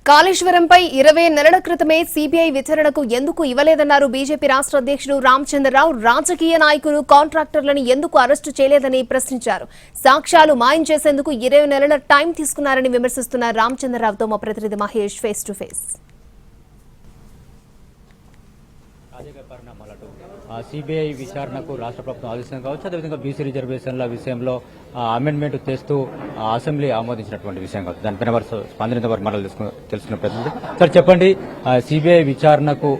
కాళేశ్వరంపై 20 నెలల క్రితమే సీబీఐ విచారణకు ఎందుకు ఇవ్వలేదన్నారు బీజేపీ రాష్ట్ర అధ్యక్షుడు రామచంద్రరావు. రాజకీయ నాయకులు కాంట్రాక్టర్లను ఎందుకు అరెస్టు చేయలేదని ప్రశ్నించారు. సాక్ష్యాలు మాయం చేసేందుకు 20 నెలల టైం తీసుకున్నారని విమర్శిస్తున్న రామచంద్రరావుతో మా ప్రతినిధి Mahesh face to face. CBI విచారణకు రాష్ట్ర ప్రభుత్వం ఆదేశం కావచ్చు, అదేవిధంగా బీసీ రిజర్వేషన్ల విషయంలో అమెండ్మెంట్ చేస్తూ అసెంబ్లీ ఆమోదించినటువంటి విషయం కావచ్చు. దానిపైన వారు స్పందన మరలు తెలుసుకున్న ప్రతినిధి సార్ చెప్పండి, సిబిఐ విచారణకు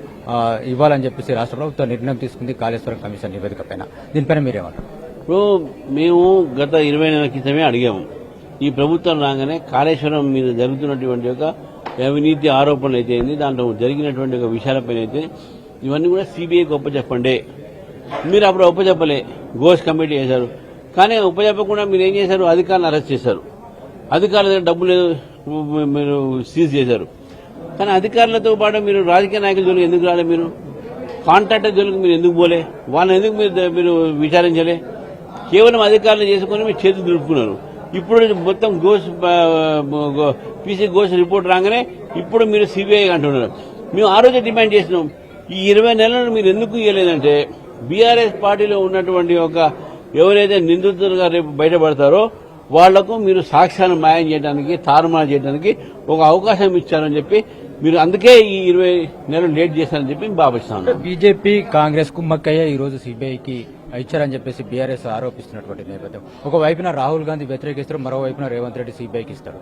ఇవ్వాలని చెప్పేసి రాష్ట్ర ప్రభుత్వం నిర్ణయం తీసుకుంది కాళేశ్వరం కమిషన్ నివేదిక పైన. దీనిపైన మీరేమంటారు? ఇప్పుడు మేము గత 20 నెలల క్రితమే అడిగాము, ఈ ప్రభుత్వం రాగానే కాళేశ్వరం మీద జరుగుతున్నటువంటి ఒక అవినీతి ఆరోపణలు అయితే దాంట్లో జరిగినటువంటి ఒక విషయాలపైన అయితే ఇవన్నీ కూడా సిబిఐకి ఒప్పచెప్పండి. మీరు అప్పుడు ఒప్పచెప్పలే, ఘోష్ కమిటీ చేశారు. కానీ ఒప్పచెప్పకుండా మీరు ఏం చేశారు, అధికారులను అరెస్ట్ చేశారు. అధికారుల దగ్గర డబ్బులు మీరు సీజ్ చేశారు. కానీ అధికారులతో పాటు మీరు రాజకీయ నాయకుల జోలికి ఎందుకు రాలే? మీరు కాంట్రాక్టర్ జోలికి మీరు ఎందుకు పోలే? వాళ్ళని ఎందుకు మీరు విచారించలే? కేవలం అధికారులు చేసుకుని మీరు చేతులు దులుపుకున్నారు. ఇప్పుడు మొత్తం పీసీ ఘోష్ రిపోర్ట్ రాగానే ఇప్పుడు మీరు సిబిఐ అంటున్నారు. మేము ఆ రోజే డిమాండ్ చేసినాం, ఈ 20 నెలలను మీరు ఎందుకు ఇవ్వలేదంటే బీఆర్ఎస్ పార్టీలో ఉన్నటువంటి ఒక ఎవరైతే నిందితులుగా రేపు బయటపడతారో వాళ్లకు మీరు సాక్ష్యాలు మాయం చేయడానికి, తారుమారు చేయడానికి ఒక అవకాశం ఇచ్చారని చెప్పి మీరు అందుకే ఈ 20 నెలలు లేట్ చేశారని చెప్పి భావిస్తాను. బీజేపీ కాంగ్రెస్ కుమ్మక్కయ్య ఈ రోజు సిబిఐకి ఇచ్చారని చెప్పేసి బీఆర్ఎస్ ఆరోపిస్తున్నటువంటి నేపథ్యం. ఒకవైపున రాహుల్ గాంధీ వ్యతిరేకిస్తారు, మరోవైపున రేవంత్ రెడ్డి సిబిఐకి ఇస్తారు.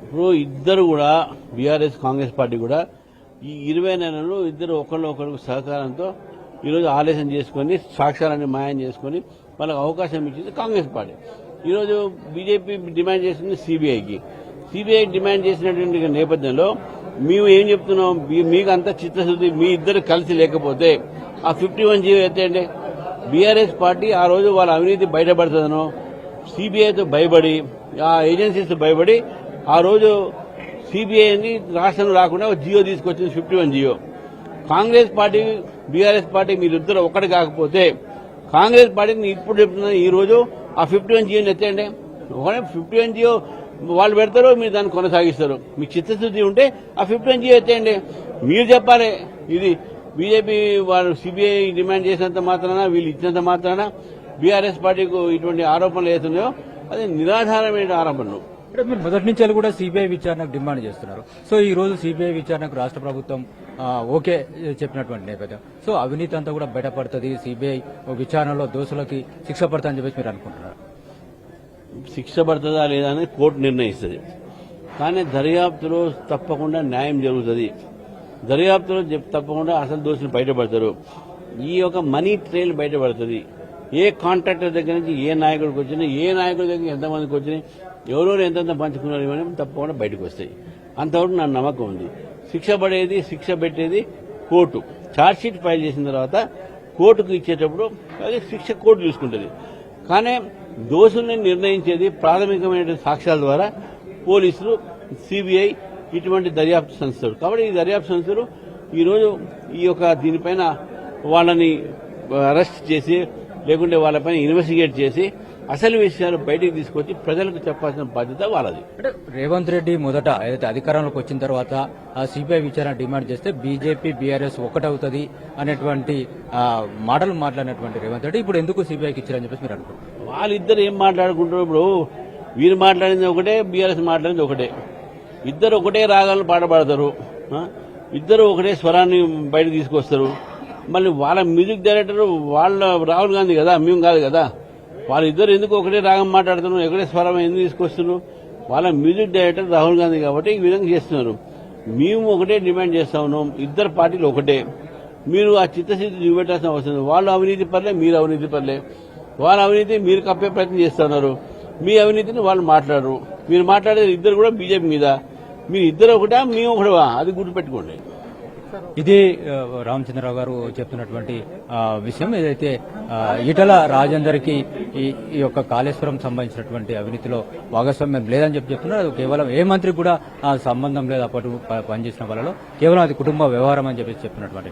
ఇప్పుడు ఇద్దరు కూడా బీఆర్ఎస్ కాంగ్రెస్ పార్టీ కూడా ఈ 20 నెలలు ఇద్దరు ఒకరికి సహకారంతో ఈరోజు ఆలస్యం చేసుకుని సాక్ష్యాలని మాయం చేసుకుని వాళ్ళకి అవకాశం ఇచ్చింది కాంగ్రెస్ పార్టీ. ఈరోజు బీజేపీ డిమాండ్ చేసింది సిబిఐకి. సిబిఐ డిమాండ్ చేసినటువంటి నేపథ్యంలో మేము ఏం చెప్తున్నాం, మీకు అంత చిత్తశుద్ధి మీ ఇద్దరు కలిసి లేకపోతే ఆ 51G ఎత్తేయండి. బీఆర్ఎస్ పార్టీ ఆ రోజు వాళ్ళ అవినీతి బయటపడుతుందనో సిబిఐతో భయపడి, ఆ ఏజెన్సీస్ భయపడి ఆ రోజు సిబిఐని రాష్ట్రంలో రాకుండా ఒక జియో తీసుకొచ్చింది, 51G. Congress party BRS party మీరిద్దరు ఒకటి కాకపోతే కాంగ్రెస్ పార్టీని ఇప్పుడు చెప్తున్నా ఈ రోజు ఆ 51G ఎత్తేయండి. 51G వాళ్ళు పెడతారు, మీరు దాన్ని కొనసాగిస్తారు. మీకు చిత్తశుద్ధి ఉంటే ఆ 51G ఎత్తేయండి. మీరు చెప్పాలి, ఇది బీజేపీ వాళ్ళు సిబిఐ డిమాండ్ చేసినంత మాత్రాన, వీళ్ళు ఇచ్చినంత మాత్రాన బీఆర్ఎస్ పార్టీకి ఇటువంటి ఆరోపణలు అవుతున్నాయో అది నిరాధారమైన ఆరోపణలు. అంటే మీరు మొదటి నుంచి కూడా సిబిఐ విచారణకు డిమాండ్ చేస్తున్నారు. సో ఈ రోజు సిబిఐ విచారణకు రాష్ట్ర ప్రభుత్వం ఓకే చెప్పినటువంటి నేపథ్యం. సో అవినీతి అంతా కూడా బయటపడుతుంది, సిబిఐ విచారణలో దోషులకి శిక్ష పడుతుందని చెప్పేసి మీరు అనుకుంటున్నారు? శిక్ష పడుతుందా లేదా అని కోర్టు నిర్ణయిస్తుంది. కానీ దర్యాప్తులో తప్పకుండా న్యాయం జరుగుతుంది. దర్యాప్తులో తప్పకుండా అసలు దోషులు బయటపడతారు. ఈ యొక్క మనీ ట్రైల్ బయటపడుతుంది. ఏ కాంట్రాక్టర్ దగ్గర నుంచి ఏ నాయకుడికి వచ్చినా, ఏ నాయకుడి దగ్గర ఎంతమందికి వచ్చినాయి, ఎవరెవరు ఎంతెంత పంచుకున్నారు ఇవన్నీ తప్పకుండా బయటకు వస్తాయి. అంతవరకు నా నమ్మకం ఉంది. శిక్ష పెట్టేది కోర్టు. ఛార్జ్షీట్ ఫైల్ చేసిన తర్వాత కోర్టుకు ఇచ్చేటప్పుడు అది శిక్ష కోర్టు చూసుకుంటుంది. కానీ దోషుల్ని నిర్ణయించేది ప్రాథమికమైన సాక్ష్యాల ద్వారా పోలీసులు, సిబిఐ, ఇటువంటి దర్యాప్తు సంస్థలు. కాబట్టి ఈ దర్యాప్తు సంస్థలు ఈరోజు ఈ యొక్క దీనిపైన వాళ్ళని అరెస్ట్ చేసి లేకుంటే వాళ్ళపైన ఇన్వెస్టిగేట్ చేసి అసలు విషయాలు బయటికి తీసుకొచ్చి ప్రజలకు చెప్పాల్సిన బాధ్యత వాళ్ళది. అంటే రేవంత్ రెడ్డి మొదట ఏదైతే అధికారంలోకి వచ్చిన తర్వాత సిబిఐ విచారణ డిమాండ్ చేస్తే బీజేపీ బీఆర్ఎస్ ఒకటవుతుంది అనేటువంటి మాటలు మాట్లాడినటువంటి రేవంత్ రెడ్డి ఇప్పుడు ఎందుకు సిబిఐకి ఇచ్చారని చెప్పేసి మీరు అనుకుంటున్నారు? వాళ్ళిద్దరు ఏం మాట్లాడుకుంటారు? ఇప్పుడు వీరు మాట్లాడింది ఒకటే, బీఆర్ఎస్ మాట్లాడింది ఒకటే. ఇద్దరు ఒకటే రాగాలను పాటపాడతారు, ఇద్దరు ఒకటే స్వరాన్ని బయటకు తీసుకొస్తారు. మళ్ళీ వాళ్ళ మ్యూజిక్ డైరెక్టర్ వాళ్ళ రాహుల్ గాంధీ కదా, మేము కాదు కదా. వాళ్ళిద్దరు ఎందుకు ఒకటే రాగం మాట్లాడుతున్నారు, ఒకటే స్వరం ఎందుకు తీసుకొస్తున్నారు? వాళ్ళ మ్యూజిక్ డైరెక్టర్ రాహుల్ గాంధీ కాబట్టి ఈ విధంగా చేస్తున్నారు. మేము ఒకటే డిమాండ్ చేస్తా ఉన్నాం, ఇద్దరు పార్టీలు ఒకటే. మీరు ఆ చిత్తశుద్ధి చూపెట్టాల్సిన అవసరం లేదు. వాళ్ళు అవినీతి పర్లే, మీరు అవినీతి పర్లే. వాళ్ళ అవినీతి మీరు కప్పే ప్రయత్నం చేస్తున్నారు, మీ అవినీతిని వాళ్ళు మాట్లాడరు. మీరు మాట్లాడేది ఇద్దరు కూడా బీజేపీ మీద. మీరు ఇద్దరు ఒకటా, మేము ఒకటా, అది గుర్తుపెట్టుకోండి. ఇది రామచంద్రరావు గారు చెప్తున్నటువంటి విషయం. ఏదైతే ఈటల రాజేందర్ కి ఈ యొక్క కాళేశ్వరం సంబంధించినటువంటి అవినీతిలో భాగస్వామ్యం లేదని చెప్తున్నారు. అది కేవలం ఏ మంత్రికి కూడా సంబంధం లేదు, అప్పటి పనిచేసిన వాళ్ళలో కేవలం అది కుటుంబ వ్యవహారం అని చెప్పి చెప్తున్నటువంటి